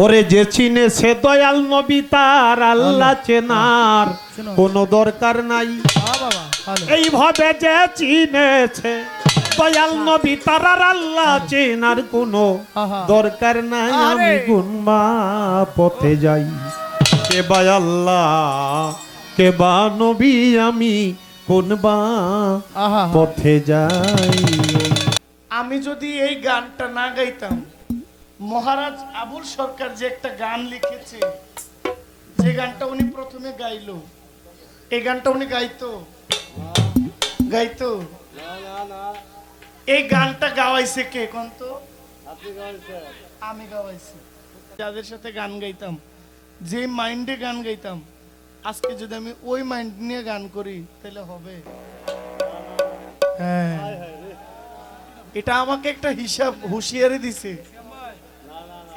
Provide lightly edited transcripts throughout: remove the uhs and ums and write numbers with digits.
ওরে যে চিনে সে দয়াল নবী তার আল্লাহ চেনার কোনো দরকার নাই। এইভাবে যে চিনেছে দয়াল নবী তার আর আল্লাহ চেনার কোনো দরকার নাই। আমি গুনমা পথে যাই, কে বা আল্লাহ কে বা নবী, আমি কোন বা পথে যাই। আমি যদি এই গানটা না গাইতাম, মহারাজ আবুল সরকার যে একটা গান লিখেছে, যে গানটা উনি প্রথমে গাইলো, এই গানটা উনি গাইতো গাইতো এই গানটা গাওয়াইছে কে কোন তো? আমি গাওয়াইছি। যাদের সাথে গান গাইতাম, যে মাইন্ডে গান গাইতাম, আজকে যদি আমি ওই মাইন্ড নিয়ে গান করি তাহলে হবে? হ্যাঁ, এটা আমাকে একটা হিসাব হুঁশিয়ারি দিছে,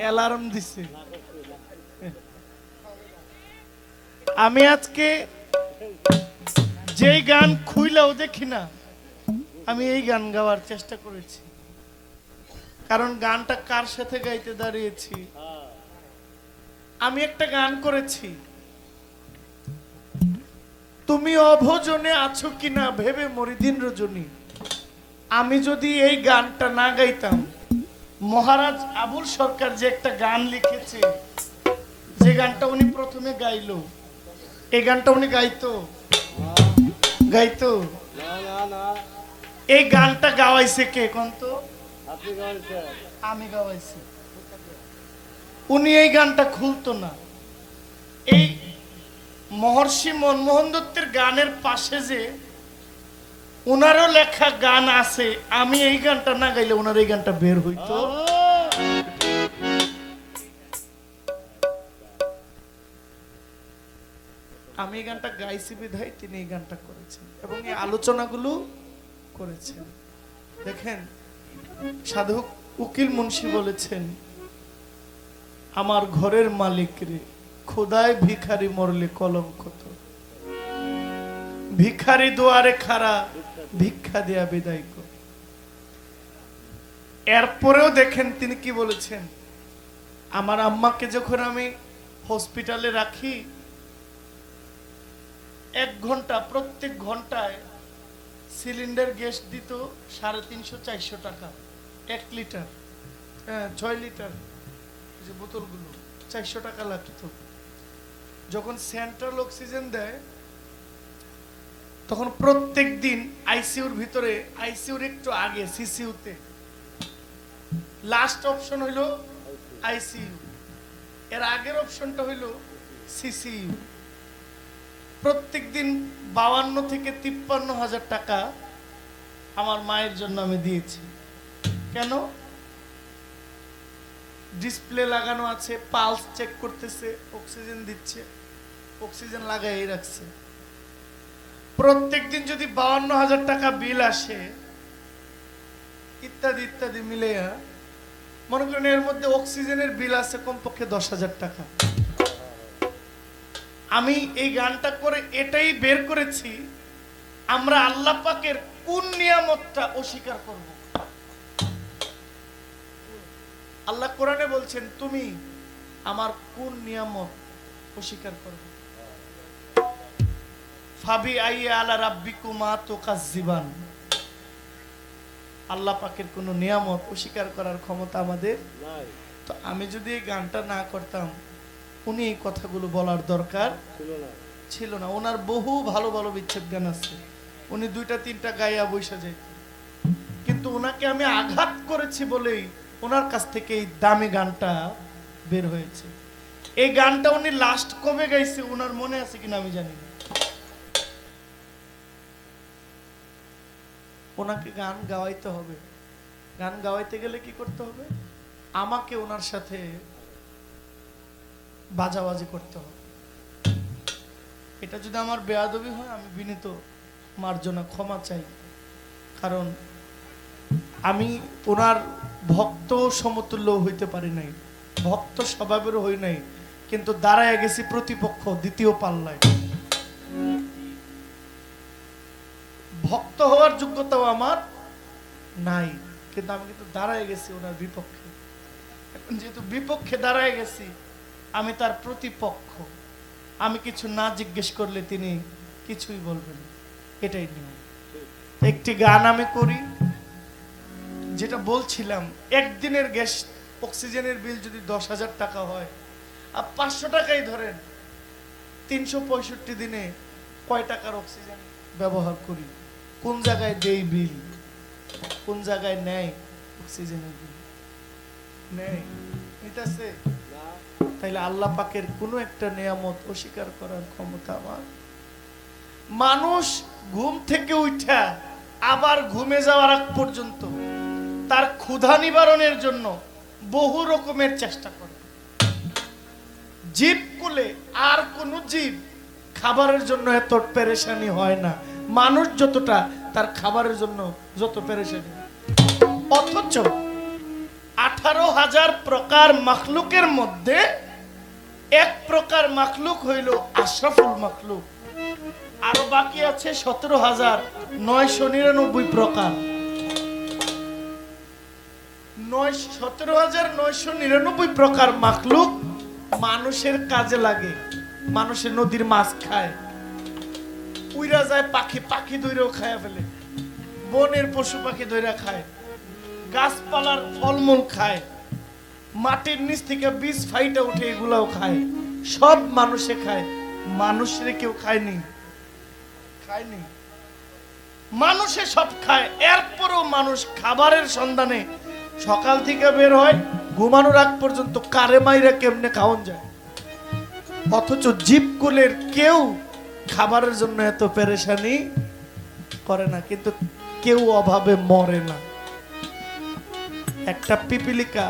অ্যালার্ম দিছে। আমি আজকে যেই গান খুইলাও দেখি না, আমি এই গান গাওয়ার চেষ্টা করেছি। কারণ গানটা কার সাথে গাইতে দাঁড়িয়েছি, আমি একটা গান করেছি, তুমি অভোজনে আছো কিনা ভেবে মরি দিন রজনী। আমি যদি এই গানটা না গাইতাম, মহারাজ আবুল সরকার যে একটা গান লিখেছে, যে গানটা উনি প্রথমে গাইলো, এই গানটা উনি গাইতো গাইতো এই গানটা গাওয়াইছে কে কোন তো? আমি গাওয়াইছি। উনি এই গানটা খুলতো না। এই মহর্ষি মনমোহন দত্তের গানের পাশে যে ওনারও লেখা গান আছে, আমি এই গানটা না গাইলে ওনার এই গানটা বের হইতো। আমি এই গানটা গাইছি বিধায় তিনি এই গানটা করেছেন এবং এই আলোচনাগুলো করেছেন। দেখেন, সাধক উকিল মুন্সি বলেছেন, আমার ঘরের মালিক রে খোদায় ভিখারি মরলে কলঙ্ক তো, ভিখারি দুয়ারে খাড়া ভিক্ষা দেয়া বিদায় কর। এরপরেও দেখেন তিনি কি বলেছেন, আমার আম্মাকে যখন আমি হসপিটালে রাখি, 1 ঘন্টা প্রত্যেক ঘন্টায় সিলিন্ডার গ্যাস দিত 350-400 টাকা 1 লিটার, 6 লিটার যে বোতলগুলো 400 টাকা লাগতো। যখন সেন্ট্রাল অক্সিজেন দেয় তখন প্রত্যেক দিন আইসিইউর ভিতরে, আইসিইউর একটু আগে সিসিইউতে, লাস্ট অপশন হইল আইসিইউ, এর আগের অপশনটা হইল সিসিইউ। প্রত্যেক দিন 52 থেকে 53 হাজার টাকা আমার মায়ের জন্য আমি দিয়েছি। কেন? ডিসপ্লে লাগানো আছে, পালস চেক করতেছে, অক্সিজেন দিচ্ছে, অক্সিজেন লাগাই রাখছে। প্রত্যেক দিন যদি 52 হাজার টাকা বিল আসে, ইত্যাদি ইত্যাদি মিলে, মনে করেন এর মধ্যে অক্সিজেনের বিল আছে কমপক্ষে 10,000 টাকা। আমি এই গানটা করে এটাই বের করেছি, আমরা আল্লাহ পাকের কোন নিয়ামতটা অস্বীকার করব। আল্লাহ কোরআনে বলছেন, তুমি আমার কোন নিয়ামত অস্বীকার করবে। ফাবি আইয়া আলা রাব্বিকুমা তুকাজ্জিবান। আল্লাহ পাকের কোন নিয়ামত অস্বীকার করার ক্ষমতা আমাদের নাই। তো আমি যদি এই গানটা না করতাম, উনি এই কথাগুলো বলার দরকার ছিল না। ওনার বহু ভালো ভালো বিচ্ছেদ গান আছে, উনি 2টা-3টা গাইয়া বৈশা যাইত, কিন্তু ওনাকে আমি আঘাত করেছি বলেই ওনার কাছ থেকে এই দামি গানটা বের হয়েছে। এই গানটা উনি লাস্ট কবে গাইছে ওনার মনে আছে কিনা আমি জানি না। ওনাকে গান গাওয়াইতে হবে। গান গাওয়াইতে গেলে কি করতে হবে? আমাকে ওনার সাথে বাজাবাজি করতে হবে। এটা যদি আমার বেয়াদবি হয়, আমি বিনীত মার্জনা ক্ষমা চাই। কারণ আমি ওনার ভক্ত সমতুল্য হইতে পারি নাই, ভক্ত স্বভাবেরও হই নাই, কিন্তু দাঁড়ায় গেছি প্রতিপক্ষ দ্বিতীয় পাল্লায়। ভক্ত হওয়ার যোগ্যতাও আমার নাই, কিন্তু আমি কিন্তু দাঁড়ায় গেছি ওনার বিপক্ষে। এখন যেহেতু বিপক্ষে দাঁড়ায় গেছি, আমি তার প্রতিপক্ষ, আমি কিছু না জিজ্ঞেস করলে তিনি কিছুই বলবেন না, এটাই নিয়ম। একটি গান আমি করি, যেটা বলছিলাম, একদিনের গ্যাস অক্সিজেনের বিল যদি 10,000 টাকা হয়, আর 500 টাকাই ধরেন, 365 দিনে কয় টাকার অক্সিজেন ব্যবহার করি? কোন জায়গায় দেই বিল? কোন জায়গায় নেয় অক্সিজেনের বিল? নেয়, নিতেছে? তাইলে আল্লাহ পাকের কোনো একটা নিয়ামত অস্বীকার করার ক্ষমতা আমার? মানুষ ঘুম থেকে উঠা আবার ঘুমে যাওয়ার আগ পর্যন্ত তার ক্ষুধা নিবারণের জন্য বহু রকমের চেষ্টা করে। জীব কুলে আর কোন জীব খাবারের জন্য এত পেরেশানি হয় না, মানুষ যতটা তার খাবারের জন্য যত পেরেশানি। অথচ 18,000 প্রকার মাখলুকের মধ্যে এক প্রকার মাখলুক হইল আশরাফুল মাখলুক, আরো বাকি আছে 17,999 প্রকার। 17,999 প্রকার মাখলুক মানুষের কাজে লাগে। মানুষের নদীর মাছ খায়, উইরা যায় পাখি, পাখি ধইরেও খায় ফেলে, বনের পশু পাখি ধইরা খায়, গাছপালার ফলমূল খায়, মাটির নিচ থেকে বীজ ফাইটা উঠে এগুলাও খায়, সব মানুষে খায়। মানুষের কেউ খায়নি, খায়নি, মানুষে সব খায়। এরপরও মানুষ খাবারের সন্ধানে সকাল থেকে বের হয়, ঘুমানোর আগ পর্যন্ত কারে মাইরা কেমনে খাওয়ান যায়। অথচ জীবকুলের কেউ খাবারের জন্য এত পেরেশানি করে না, কিন্তু কেউ অভাবে মরে না। একটা পিপিলিকা,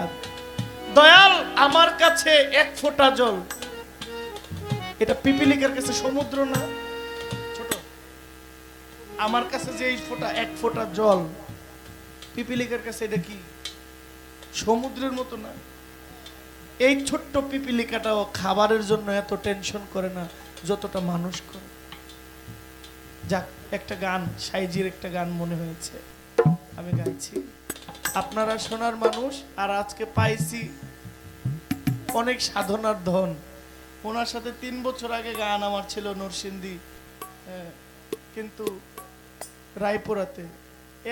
দয়াল আমার কাছে 1 ফোঁটা জল, এটা পিপিলিকার কাছে সমুদ্র না? ছোট, আমার কাছে যে 1 ফোঁটা জল, পিপিলিকার কাছে এটা কি সমুদ্রের মতো না? এই ছোট্ট পিপিলিকাটাও খাবারের জন্য এত টেনশন করে না যতটা মানুষ করে। যাক, একটা গান, সাইজির একটা গান মনে হয়েছে, আমি গাইছি, আপনারা শোনার মানুষ। আর আজকে পাইছি অনেক সাধনার ধন। ওনার সাথে 3 বছর আগে গান আমার ছিল নরসিংদী, কিন্তু রায়পুরাতে।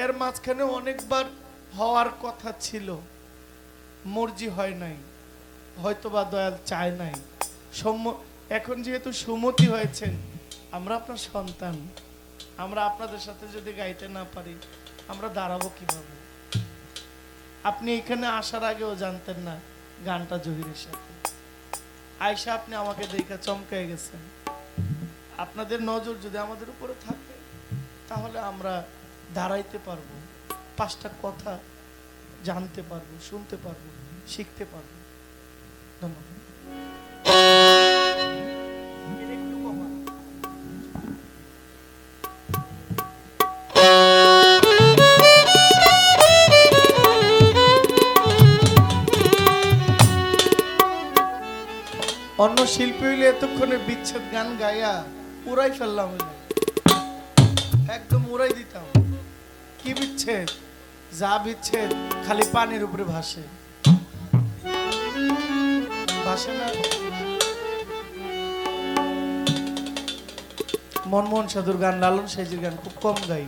এর মাঝখানে অনেকবার হওয়ার কথা ছিল, মর্জি হয় নাই, হয়তোবা দয়াল চায় নাই। এখন যেহেতু সুমতি হয়েছেন, আমরা আপনার সন্তান, আমরা আপনাদের সাথে যদি গাইতে না পারি, আমরা দাঁড়াবো কিভাবে? আপনি এখানে আসার আগেও জানতেন না গানটা জহিরের সাথে। আয়শা আপনি আমাকে দেখে চমকে গেছেন। আপনাদের নজর যদি আমাদের উপরে থাকে, তাহলে আমরা দাঁড়াইতে পারবো, 5টা কথা জানতে পারবো, শুনতে পারবো, শিখতে পারবো। ধন্যবাদ। অন্য শিল্পী হইলে এতক্ষণে বিচ্ছেদ গান গাইয়া উড়াই ফেললাম, একদম উড়াই দিতাম। কি বিচ্ছেদ? যা বিচ্ছেদ খালি পানির উপরে ভাসে, ভাসে না। মনমোহন সাধুর গান, লালন সাইজির গান খুব কম গাই,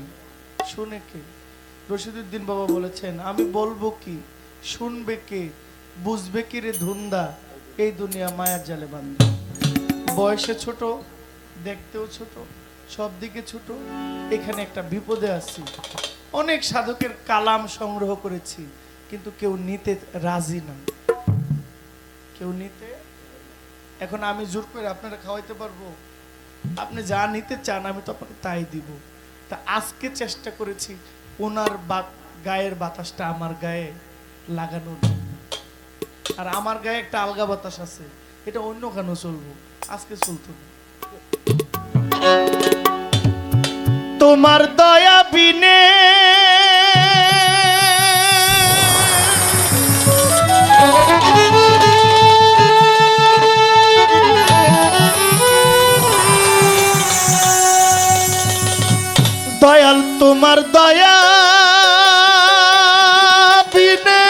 শুনে কে? রশিদউদ্দিন বাবা বলেছেন, আমি বলবো কি, শুনবে কে, বুঝবে কি রে ধুন্দা, এই দুনিয়া মায়ার জালে বান্ধা। বয়সে ছোট, দেখতেও ছোট, সব দিকে ছোট, এখানে একটা বিপদে আছি। অনেক সাধকের কালাম সংগ্রহ করেছি, কিন্তু কেউ নিতে রাজি না, কেউ নিতে। এখন আমি জোর করে আপনারা খাওয়াইতে পারবো? আপনি যা নিতে চান আমি তো আপনাকে তাই দিব। তা আজকে চেষ্টা করেছি ওনার গায়ের বাতাসটা আমার গায়ে লাগানোর। আর আমার গায়ে একটা আলগা বাতাস আছে, এটা অন্য কেন চলবো, আজকে চলতো না। তোমার দয়া বিনে দয়াল, তোমার দয়া বিনে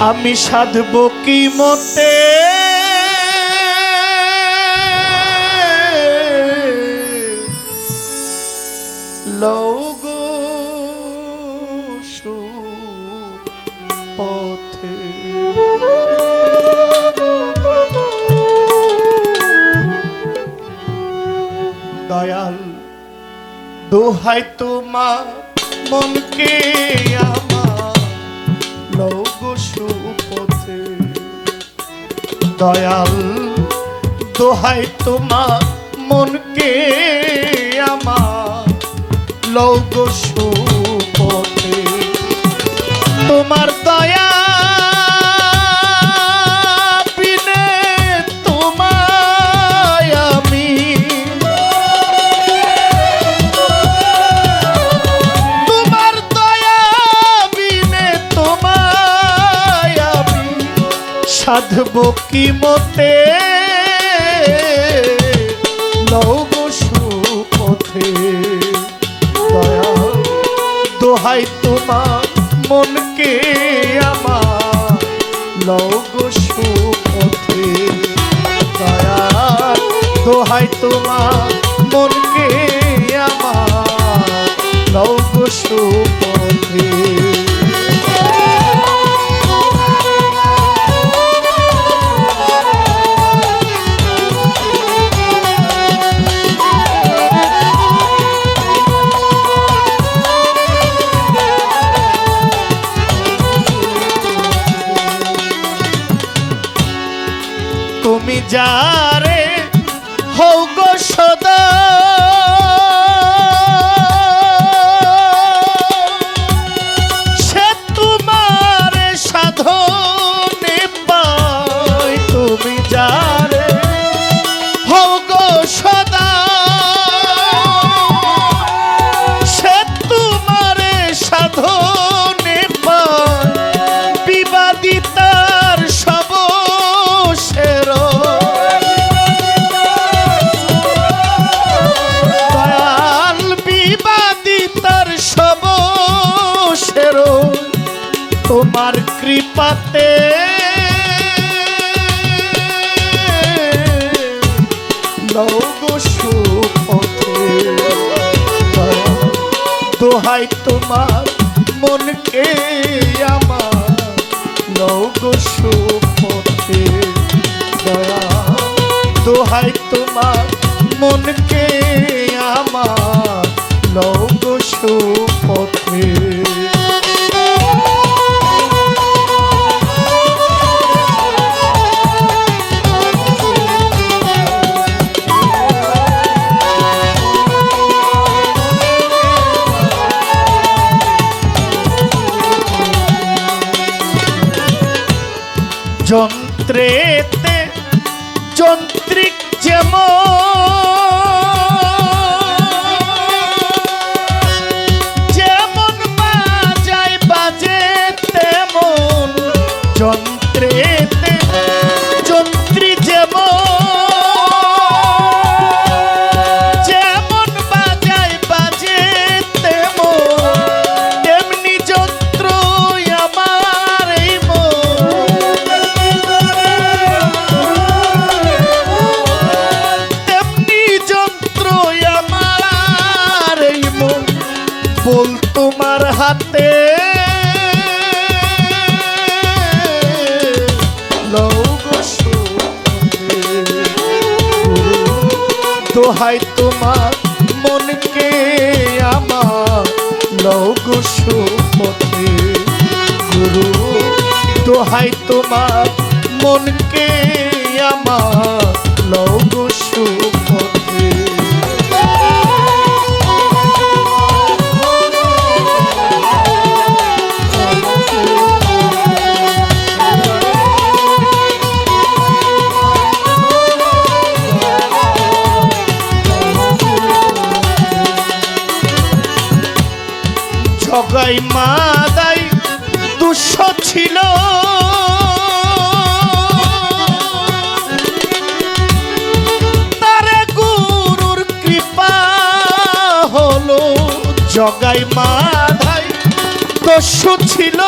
আমি সাধব কি মতে লৌগো সুপথে দয়াল দোহাই তোমার মনকে আমার লৌগো সুপথে দয়াল দোহাই তোমার মনকে আমার লৌগো সুপথে তোমার দয়া বিনে তোমায় আমি তোমার দয়া বিনে তোমায় আমি সাধব কি মতে লৌগো সুপথে দয়া দোহাই তোমার মনকে আমার লৌগো সুপথে দয়া দোহাই তোমার মনকে আমার লৌগো সুপথে তুমি যারে হও গো সদা সে তোমার সাধনে পায় তুমি যারে হও গো সদা সে তোমার সাধনে পায় বিবাদিতার সব তোমার কৃপাতে লৌগো সুপথে দোহাই তোমার মনকে আমার লৌগো সুপথে দয়া দোহাই তোমার মনকে আমার লৌগো সুপথে যন্ত্রেতে যন্ত্রিক যেমন যেমন বাজায় বাজে তেমন যন্ত্রেতে যন্ত্রী যেমন যেমন বাজায় বাজে তেমন তেমনি যন্ত্র আমার এই বল তোমার হাতে লৌগো সুপথে দোহাই তোমার মনকে আমার লৌগো সুপথে গুরু দোহাই তোমার মনকে আমার লৌগো সুপথে জগাই মাদাই দুঃস ছিল তারে গুরুর কৃপা হলো জগাই মাদাই দস্যু ছিল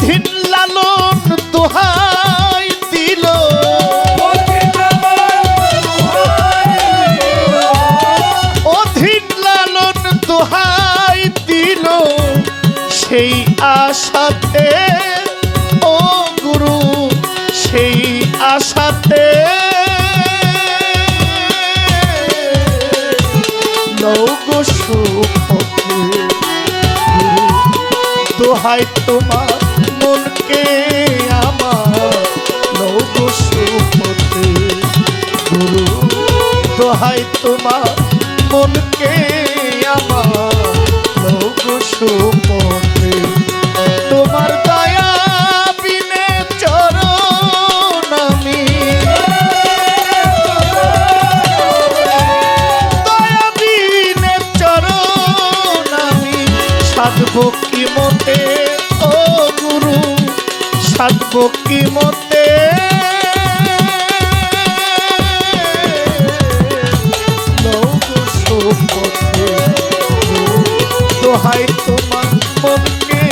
অধীন লালন দোহাই দিল, অধীন লালন দোহাই দিল, সেই আশাতে ও গুরু, সেই আশাতে লৌগো সুপথে। দোহাই তোমার মনকে আমার লৌগো সুপথে, গুরু দোহাই তোমার মনকে আমার লৌগো সুপথে। তোমার দয়া বিনে চরণ আমি, দয়া বিনে চরণ আমি সাধব কি মতে ও গুরু, সাধব কি মতে। লৌগো সুপথে, দোহাই তোমার মনকে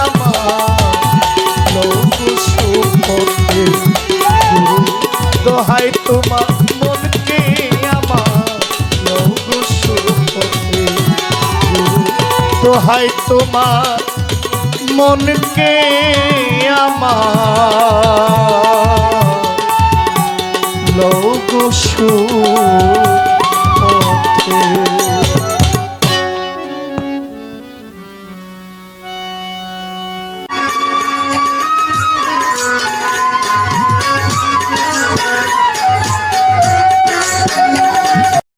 আমার লৌগো সুপথে, দোহাই তোমার মনকে আমার লৌগো সুপথে, দোহাই তোমার মনকে আমার লৌগো সুপথে।